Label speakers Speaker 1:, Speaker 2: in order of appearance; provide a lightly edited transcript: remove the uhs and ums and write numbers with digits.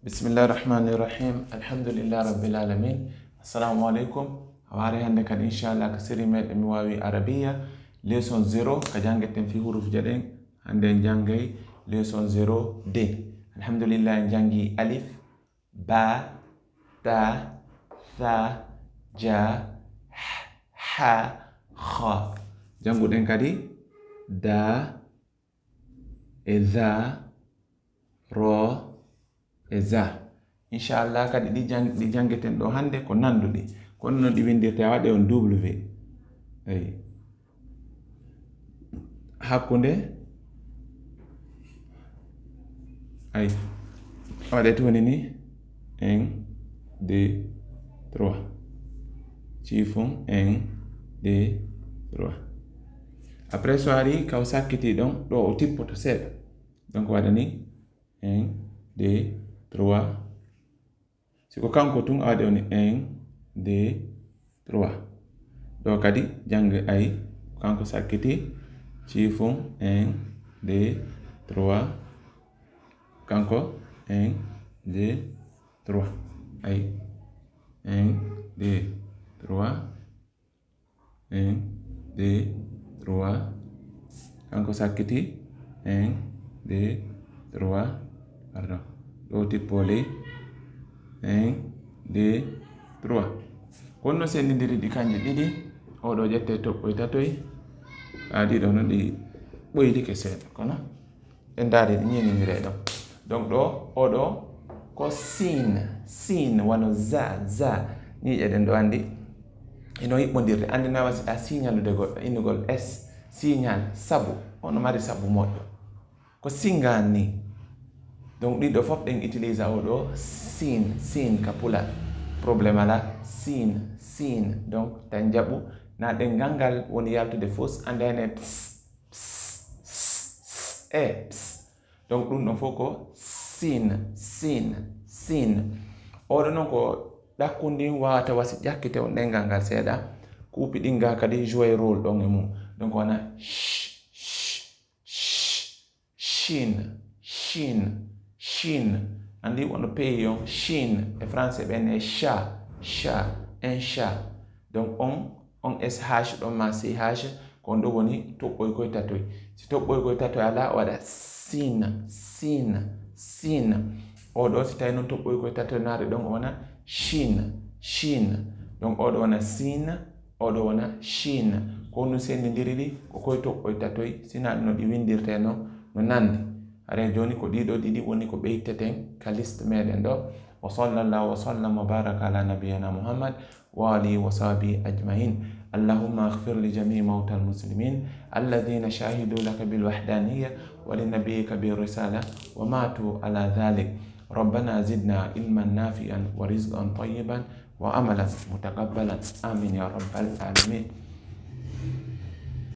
Speaker 1: Bismillahirrahmanirrahim. Alhamdulillah rabbil alamin. Assalamu alaikum. Hawari hande kan inshallah ka siri med mi wawi arabiya lesson 0 ka jangeten fi huruf jaden hande jangay lesson 0 d. Alhamdulillah jangi alif, ba, ta, tha, ja, ha, kha. Janguden kadi da, za, ro, eza. Inshallah kadi di jangeten do hande ko nandudi kono non di windirte wade on w ay hakkunde ay wade to ni 1 2 3 chiffon 1 2 3 après soari kaw sakkiti don do o tippoto sed donc wadani 1 2 3 siko kanko tun awade on 1 2 3 do kadi jang ay kanko sakkiti chiffon 1 2 3 kanko 1 2 3 ay 1 2 3 1 2 3 kanko sakkiti 1 2 3 pardon do tippole 1 2 3 kono sendindiri di kanje didi o do jette toppoy tatoy adi do no di boydi ke set kono en dare di nyeni mi redo donc do o do ko sin wano za ni eden do andi ino yibondirde andi na wasi a signal de goddo inugol s signal sabu ono mari sabu moddo ko singani. Donc di do fop den utilise o do sin kapula problème ala sin donc tan jabu na den gangal woni yaltude fos andene donc dum no foko sin o do non ko dakundi wata wasi jakkite on den gangal seda kupi dinga kadi jouer rôle don emu donc wana shin andi wono peyo shin e français bene chat un chat donc on sh do ma ch ko ndo woni to boy koy tatoy si to boy koy tatoy ala wada sin o do si tay non to boy koy tatoy naade donc wona shin donc o do wona sin o do wona shin ko no sendi diridi ko koy to boy tatoy sina no di windirte no nandi are joni ko dido didi woni ko beyteten ka list meden do wa sallallahu wa sallam wa baraka ala nabiyyina muhammad wa alihi wa sahbihi ajma'in. Allahumma ighfir li jami'i mawtal muslimin alladhina shahidu laka bil wahdaniyya wa li nabiyyika bir risala wa matu ala dhalik. Rabbana zidna ilman nafi'an wa rizqan tayyiban wa amalan mutakabbalan amin ya rabbal alamin.